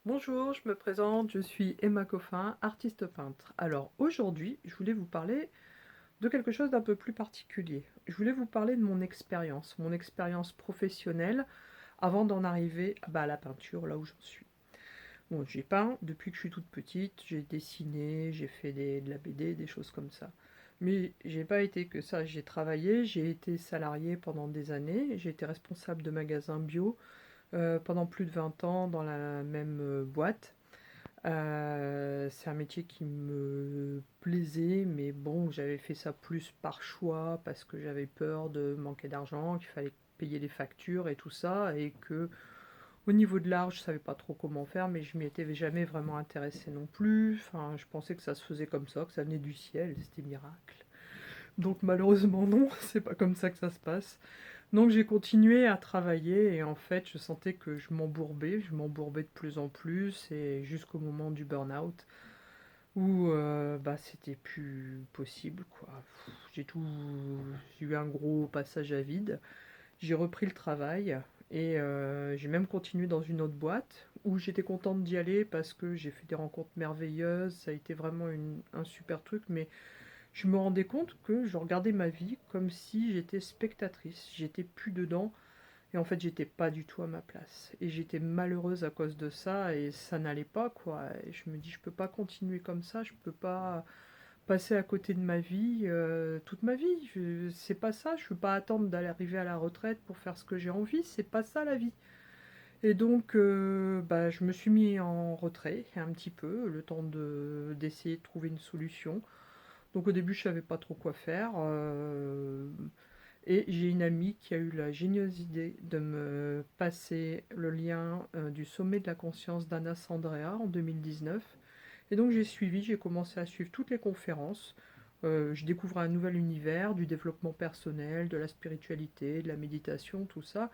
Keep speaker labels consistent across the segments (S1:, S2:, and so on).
S1: Bonjour, je me présente, je suis Emma Coffin, artiste peintre. Alors aujourd'hui, je voulais vous parler de quelque chose d'un peu plus particulier. Je voulais vous parler de mon expérience professionnelle avant d'en arriver à la peinture, là où j'en suis. Bon, j'ai peint depuis que je suis toute petite, j'ai dessiné, j'ai fait de la BD, des choses comme ça. Mais j'ai pas été que ça, j'ai travaillé, j'ai été salariée pendant des années, j'ai été responsable de magasin bio pendant plus de 20 ans dans la même boîte. C'est un métier qui me plaisait, mais bon, j'avais fait ça plus par choix parce que j'avais peur de manquer d'argent, qu'il fallait payer les factures et tout ça, et que au niveau de l'art, je savais pas trop comment faire, mais je m'y étais jamais vraiment intéressée non plus. Enfin, je pensais que ça se faisait comme ça, que ça venait du ciel, c'était miracle. Donc malheureusement non, c'est pas comme ça que ça se passe. Donc j'ai continué à travailler et en fait je sentais que je m'embourbais de plus en plus et jusqu'au moment du burn-out où c'était plus possible quoi. J'ai eu un gros passage à vide. J'ai repris le travail et j'ai même continué dans une autre boîte où j'étais contente d'y aller parce que j'ai fait des rencontres merveilleuses. Ça a été vraiment un super truc, mais je me rendais compte que je regardais ma vie comme si j'étais spectatrice. J'étais plus dedans et en fait, j'étais pas du tout à ma place. Et j'étais malheureuse à cause de ça et ça n'allait pas, quoi. Et je me dis, je peux pas continuer comme ça, je peux pas passer à côté de ma vie toute ma vie. C'est pas ça, je peux pas attendre d'aller arriver à la retraite pour faire ce que j'ai envie, c'est pas ça la vie. Et donc, je me suis mis en retrait un petit peu, le temps d'essayer de trouver une solution. Donc au début, je savais pas trop quoi faire. Et j'ai une amie qui a eu la génieuse idée de me passer le lien du sommet de la conscience d'Anna Sandrea en 2019. Et donc j'ai commencé à suivre toutes les conférences. Je découvrais un nouvel univers, du développement personnel, de la spiritualité, de la méditation, tout ça.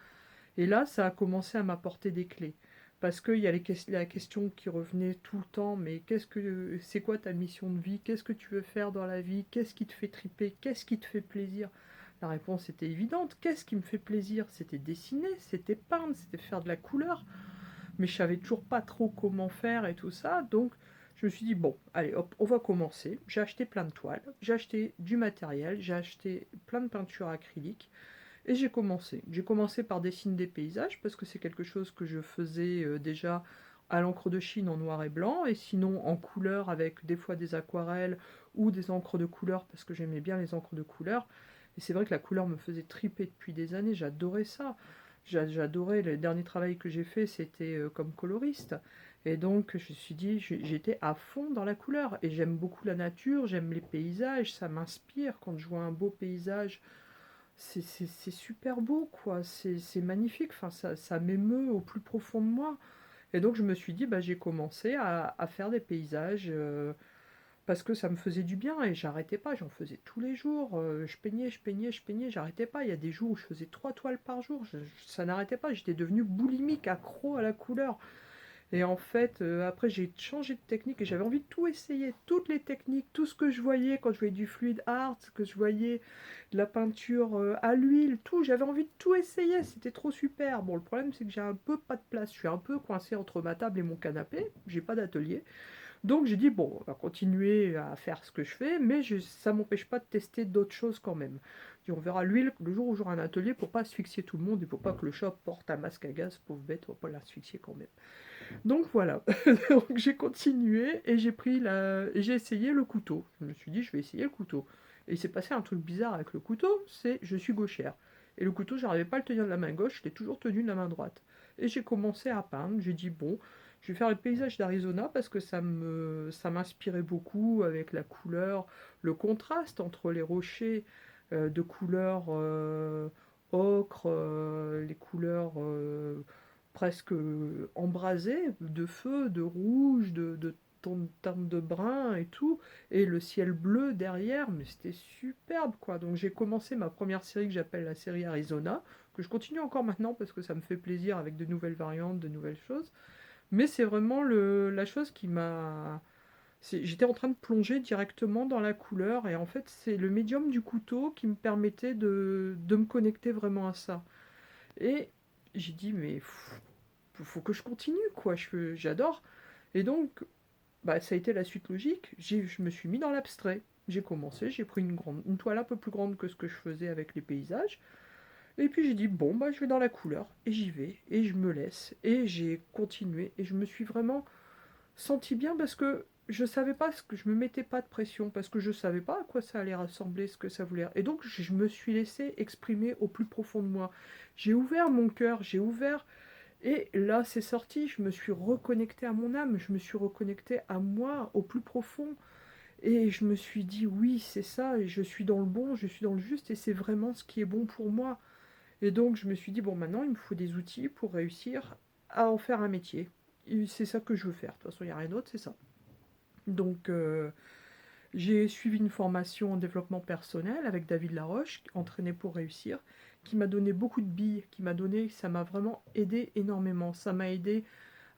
S1: Et là, ça a commencé à m'apporter des clés. Parce qu'il y a la question qui revenait tout le temps, mais c'est quoi ta mission de vie? Qu'est-ce que tu veux faire dans la vie? Qu'est-ce qui te fait triper? Qu'est-ce qui te fait plaisir? La réponse était évidente. Qu'est-ce qui me fait plaisir? C'était dessiner, c'était peindre, c'était faire de la couleur. Mais je savais toujours pas trop comment faire et tout ça. Donc, je me suis dit, bon, allez, hop, on va commencer. J'ai acheté plein de toiles, j'ai acheté du matériel, j'ai acheté plein de peintures acryliques. Et j'ai commencé. J'ai commencé par dessiner des paysages parce que c'est quelque chose que je faisais déjà à l'encre de Chine en noir et blanc et sinon en couleur avec des fois des aquarelles ou des encres de couleur parce que j'aimais bien les encres de couleur. Et c'est vrai que la couleur me faisait triper depuis des années, j'adorais ça. J'adorais, le dernier travail que j'ai fait c'était comme coloriste. Et donc je me suis dit, j'étais à fond dans la couleur et j'aime beaucoup la nature, j'aime les paysages, ça m'inspire quand je vois un beau paysage, c'est super beau, quoi. C'est magnifique. Enfin, ça m'émeut au plus profond de moi. Et donc, je me suis dit, j'ai commencé à faire des paysages parce que ça me faisait du bien et j'arrêtais pas. J'en faisais tous les jours. Je peignais, je peignais, je peignais. J'arrêtais pas. Il y a des jours où je faisais 3 toiles par jour. Ça n'arrêtait pas. J'étais devenue boulimique, accro à la couleur. Et en fait, après, j'ai changé de technique et j'avais envie de tout essayer, toutes les techniques, tout ce que je voyais quand je voyais du fluid art, que je voyais de la peinture à l'huile, tout. J'avais envie de tout essayer, c'était trop super. Bon, le problème, c'est que j'ai un peu pas de place. Je suis un peu coincée entre ma table et mon canapé. J'ai pas d'atelier. Donc, j'ai dit, bon, on va continuer à faire ce que je fais, mais ça m'empêche pas de tester d'autres choses quand même. Et on verra l'huile le jour où j'aurai un atelier pour pas asphyxier tout le monde et pour pas que le chat porte un masque à gaz, pauvre bête, on va pas l'asphyxier quand même. Donc voilà, donc j'ai continué et j'ai essayé le couteau. Je me suis dit je vais essayer le couteau. Et il s'est passé un truc bizarre avec le couteau, c'est je suis gauchère. Et le couteau, j'arrivais pas à le tenir de la main gauche, je l'ai toujours tenu de la main droite. Et j'ai commencé à peindre, j'ai dit bon, je vais faire le paysage d'Arizona parce que ça m'inspirait beaucoup avec la couleur, le contraste entre les rochers de couleur ocre, les couleurs presque embrasé de feu, de rouge, de teintes de brun et tout, et le ciel bleu derrière, mais c'était superbe quoi. Donc j'ai commencé ma première série que j'appelle la série Arizona, que je continue encore maintenant parce que ça me fait plaisir avec de nouvelles variantes, de nouvelles choses. Mais c'est vraiment la chose qui m'a... J'étais en train de plonger directement dans la couleur et en fait c'est le médium du couteau qui me permettait de me connecter vraiment à ça. Et j'ai dit mais faut que je continue, quoi. J'adore. Et donc, bah, ça a été la suite logique. Je me suis mis dans l'abstrait. J'ai commencé, j'ai pris une toile un peu plus grande que ce que je faisais avec les paysages. Et puis j'ai dit, bon, bah, je vais dans la couleur. Et j'y vais. Et je me laisse. Et j'ai continué. Et je me suis vraiment senti bien parce que je savais pas ce que je me mettais pas de pression. Parce que je savais pas à quoi ça allait ressembler, ce que ça voulait. Et donc je me suis laissé exprimer au plus profond de moi. J'ai ouvert mon cœur, j'ai ouvert. Et là, c'est sorti, je me suis reconnecté à mon âme, je me suis reconnecté à moi, au plus profond. Et je me suis dit, oui, c'est ça, et je suis dans le bon, je suis dans le juste, et c'est vraiment ce qui est bon pour moi. Et donc, je me suis dit, bon, maintenant, il me faut des outils pour réussir à en faire un métier. Et c'est ça que je veux faire. De toute façon, il n'y a rien d'autre, c'est ça. Donc, j'ai suivi une formation en développement personnel avec David Laroche, entraîné pour réussir, qui m'a donné beaucoup de billes, ça m'a vraiment aidé énormément. Ça m'a aidé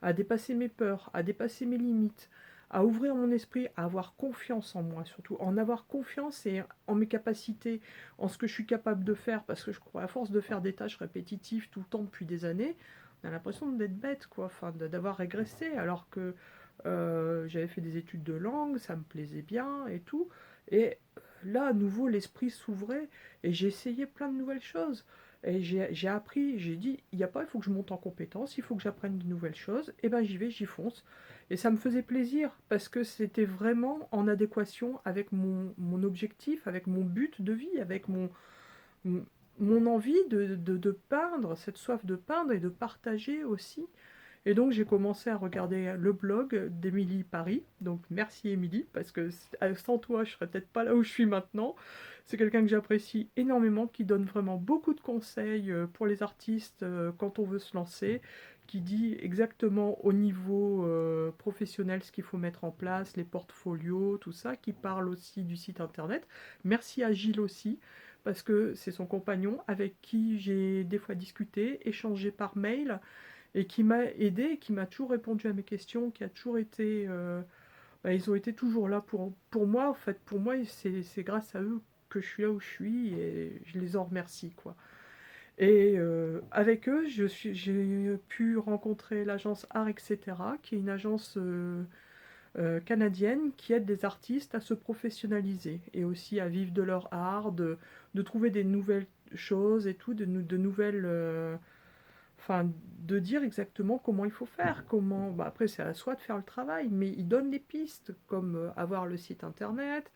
S1: à dépasser mes peurs, à dépasser mes limites, à ouvrir mon esprit, à avoir confiance en moi surtout, en avoir confiance et en mes capacités, en ce que je suis capable de faire, parce que je crois à force de faire des tâches répétitives tout le temps depuis des années, on a l'impression d'être bête, quoi, enfin d'avoir régressé, alors que j'avais fait des études de langue, ça me plaisait bien et tout, et là à nouveau l'esprit s'ouvrait et j'ai essayé plein de nouvelles choses. Et j'ai appris, j'ai dit, il n'y a pas, il faut que je monte en compétence, il faut que j'apprenne de nouvelles choses. Et ben j'y vais, j'y fonce. Et ça me faisait plaisir parce que c'était vraiment en adéquation avec mon objectif, avec mon but de vie, avec mon, mon envie de peindre, cette soif de peindre et de partager aussi. Et donc j'ai commencé à regarder le blog d'Émilie Paris. Donc merci Émilie, parce que sans toi je serais peut-être pas là où je suis maintenant. C'est quelqu'un que j'apprécie énormément, qui donne vraiment beaucoup de conseils pour les artistes quand on veut se lancer, qui dit exactement au niveau professionnel ce qu'il faut mettre en place, les portfolios, tout ça, qui parle aussi du site internet. Merci à Gilles aussi, parce que c'est son compagnon avec qui j'ai des fois discuté, échangé par mail, et qui m'a aidé, qui m'a toujours répondu à mes questions, qui a toujours été... bah, ils ont été toujours là pour moi, en fait. Pour moi, c'est grâce à eux que je suis là où je suis, et je les en remercie, quoi. Et avec eux, j'ai pu rencontrer l'agence Art, etc., qui est une agence canadienne qui aide des artistes à se professionnaliser et aussi à vivre de leur art, de trouver des nouvelles choses et tout, de nouvelles... enfin, de dire exactement comment il faut faire, comment... Bah, après, c'est à soi de faire le travail, mais il donne des pistes, comme avoir le site internet,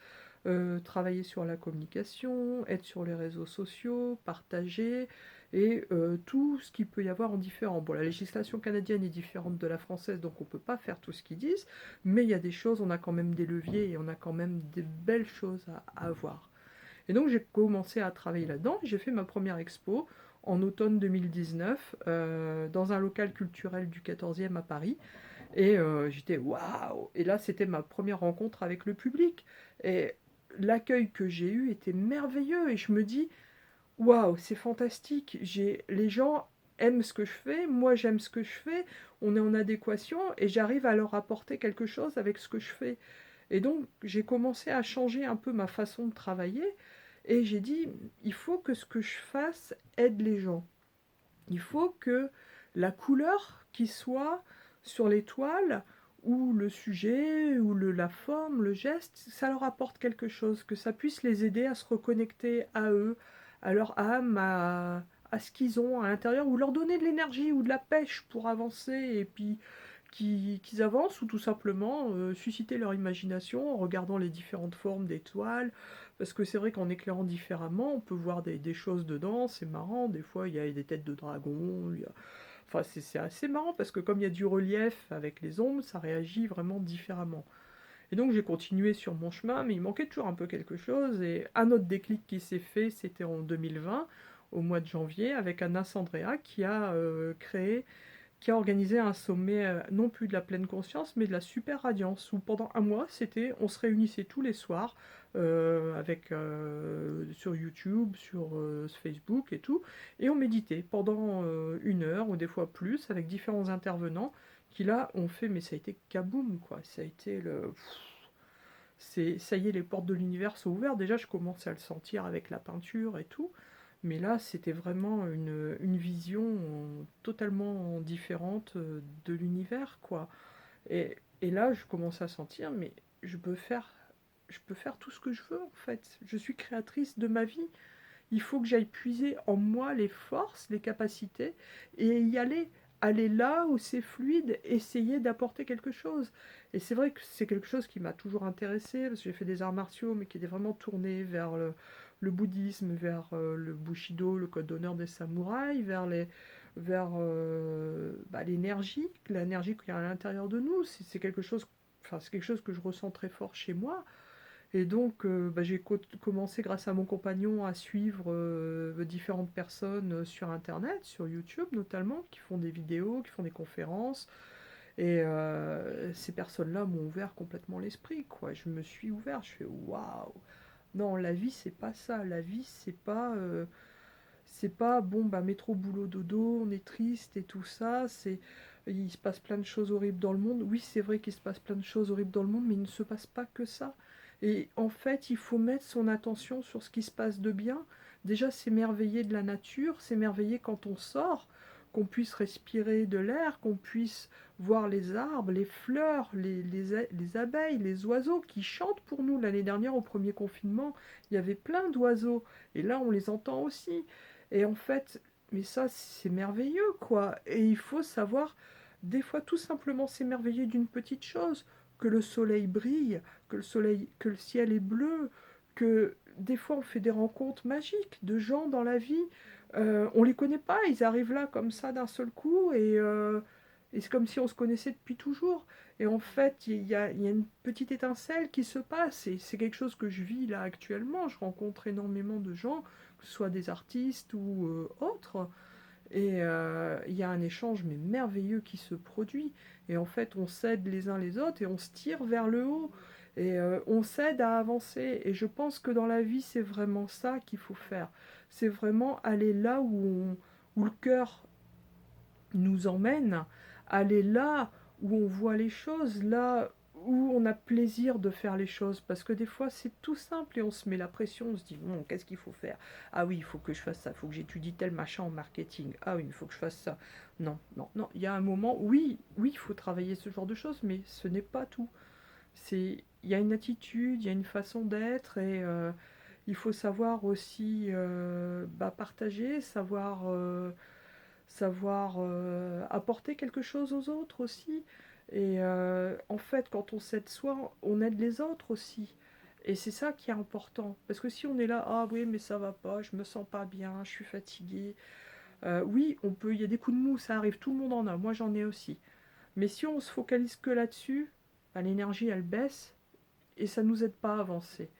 S1: travailler sur la communication, être sur les réseaux sociaux, partager, et tout ce qu'il peut y avoir en différent. Bon, la législation canadienne est différente de la française, donc on ne peut pas faire tout ce qu'ils disent, mais il y a des choses, on a quand même des leviers, et on a quand même des belles choses à avoir. Et donc j'ai commencé à travailler là-dedans. J'ai fait ma première expo en automne 2019 dans un local culturel du 14e à Paris. Et j'étais waouh! Et là, c'était ma première rencontre avec le public. Et l'accueil que j'ai eu était merveilleux. Et je me dis, waouh, c'est fantastique. Les gens aiment ce que je fais, moi j'aime ce que je fais, on est en adéquation et j'arrive à leur apporter quelque chose avec ce que je fais. Et donc, j'ai commencé à changer un peu ma façon de travailler et j'ai dit, il faut que ce que je fasse aide les gens. Il faut que la couleur qui soit sur les toiles, ou le sujet, ou la forme, le geste, ça leur apporte quelque chose, que ça puisse les aider à se reconnecter à eux, à leur âme, à ce qu'ils ont à l'intérieur, ou leur donner de l'énergie ou de la pêche pour avancer, et puis qu'ils avancent, ou tout simplement susciter leur imagination en regardant les différentes formes d'étoiles, parce que c'est vrai qu'en éclairant différemment, on peut voir des choses dedans, c'est marrant, des fois il y a des têtes de dragon, enfin c'est assez marrant, parce que comme il y a du relief avec les ombres, ça réagit vraiment différemment. Et donc j'ai continué sur mon chemin, mais il manquait toujours un peu quelque chose, et un autre déclic qui s'est fait, c'était en 2020, au mois de janvier, avec Anna Sandrea, qui a organisé un sommet, non plus de la pleine conscience, mais de la super radiance, où pendant un mois, on se réunissait tous les soirs, sur YouTube, sur Facebook et tout, et on méditait pendant 1 heure, ou des fois plus, avec différents intervenants, qui là ont fait, mais ça a été kaboum, quoi, ça a été ça y est, les portes de l'univers sont ouvertes, déjà je commençais à le sentir avec la peinture et tout, Mais là, c'était vraiment une vision totalement différente de l'univers, quoi. Et là, je commence à sentir, mais je peux faire, je peux faire tout ce que je veux, en fait. Je suis créatrice de ma vie. Il faut que j'aille puiser en moi les forces, les capacités, et y aller. Aller là où c'est fluide, essayer d'apporter quelque chose. Et c'est vrai que c'est quelque chose qui m'a toujours intéressée, parce que j'ai fait des arts martiaux, mais qui étaient vraiment tournés vers le bouddhisme, vers le bushido, le code d'honneur des samouraïs, vers l'énergie qu'il y a à l'intérieur de nous. C'est quelque chose, enfin, c'est quelque chose que je ressens très fort chez moi. Et donc, j'ai commencé, grâce à mon compagnon, à suivre différentes personnes sur Internet, sur YouTube notamment, qui font des vidéos, qui font des conférences. Et ces personnes-là m'ont ouvert complètement l'esprit, quoi. Je me suis ouvert, je fais waouh! Non, la vie, c'est pas ça. La vie, c'est pas bon, bah, métro, boulot, dodo, on est triste et tout ça. Il se passe plein de choses horribles dans le monde. Oui, c'est vrai qu'il se passe plein de choses horribles dans le monde, mais il ne se passe pas que ça. Et en fait, il faut mettre son attention sur ce qui se passe de bien. Déjà, s'émerveiller de la nature, s'émerveiller quand on sort, qu'on puisse respirer de l'air, qu'on puisse voir les arbres, les fleurs, les abeilles, les oiseaux qui chantent pour nous. L'année dernière, au premier confinement, il y avait plein d'oiseaux. Et là, on les entend aussi. Et en fait, mais ça, c'est merveilleux, quoi. Et il faut savoir, des fois, tout simplement s'émerveiller d'une petite chose, que le soleil brille, que le ciel est bleu, que des fois, on fait des rencontres magiques de gens dans la vie. On les connaît pas, ils arrivent là comme ça d'un seul coup, et c'est comme si on se connaissait depuis toujours. Et en fait, il y a une petite étincelle qui se passe, et c'est quelque chose que je vis là actuellement. Je rencontre énormément de gens, que ce soit des artistes ou autres, et il y a un échange mais merveilleux qui se produit. Et en fait, on s'aide les uns les autres et on se tire vers le haut. Et on s'aide à avancer. Et je pense que dans la vie, c'est vraiment ça qu'il faut faire. C'est vraiment aller là où le cœur nous emmène, aller là où on voit les choses, là où on a plaisir de faire les choses. Parce que des fois, c'est tout simple et on se met la pression, on se dit, bon, qu'est-ce qu'il faut faire? Ah oui, il faut que je fasse ça, il faut que j'étudie tel machin en marketing. Ah oui, il faut que je fasse ça. Non, non, non, il y a un moment, oui, oui, il faut travailler ce genre de choses, mais ce n'est pas tout. Il y a une attitude, il y a une façon d'être, et il faut savoir aussi partager, savoir apporter quelque chose aux autres aussi. Et en fait, quand on s'aide soi, on aide les autres aussi. Et c'est ça qui est important. Parce que si on est là, ah oui, mais ça va pas, je me sens pas bien, je suis fatiguée. Oui, il y a des coups de mou, ça arrive, tout le monde en a, moi j'en ai aussi. Mais si on se focalise que là-dessus, bah, l'énergie elle baisse et ça nous aide pas à avancer.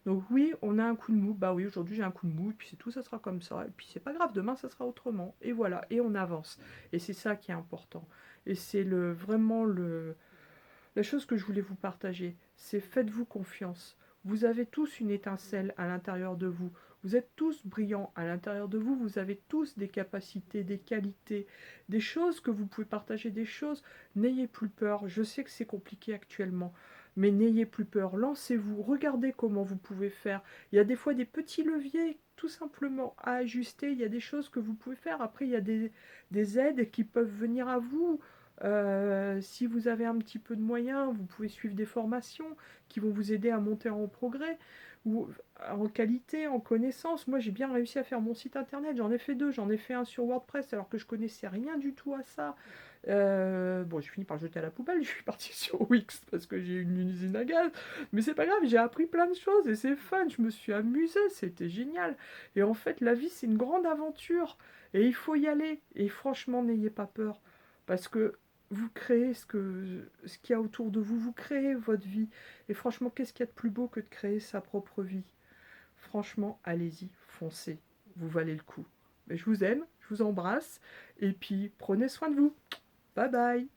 S1: Donc oui, on a un coup de mou, bah oui, aujourd'hui j'ai un coup de mou, et puis c'est tout, ça sera comme ça, et puis c'est pas grave, demain ça sera autrement, et voilà, et on avance. Et c'est ça qui est important. Et c'est vraiment la chose que je voulais vous partager, c'est faites-vous confiance. Vous avez tous une étincelle à l'intérieur de vous. Vous êtes tous brillants à l'intérieur de vous. Vous avez tous des capacités, des qualités, des choses que vous pouvez partager, des choses. N'ayez plus peur. Je sais que c'est compliqué actuellement, mais n'ayez plus peur. Lancez-vous. Regardez comment vous pouvez faire. Il y a des fois des petits leviers tout simplement à ajuster. Il y a des choses que vous pouvez faire. Après, il y a des aides qui peuvent venir à vous. Si vous avez un petit peu de moyens, vous pouvez suivre des formations qui vont vous aider à monter en progrès ou en qualité, en connaissance. Moi, j'ai bien réussi à faire mon site internet. J'en ai fait deux. J'en ai fait un sur WordPress alors que je connaissais rien du tout à ça. Bon, j'ai fini par le jeter à la poubelle. Je suis partie sur Wix parce que j'ai une usine à gaz. Mais c'est pas grave, j'ai appris plein de choses et c'est fun. Je me suis amusée, c'était génial. Et en fait, la vie, c'est une grande aventure et il faut y aller. Et franchement, n'ayez pas peur parce que vous créez ce qu'il y a autour de vous, vous créez votre vie. Et franchement, qu'est-ce qu'il y a de plus beau que de créer sa propre vie? Franchement, allez-y, foncez, vous valez le coup. Mais je vous aime, je vous embrasse, et puis prenez soin de vous. Bye bye!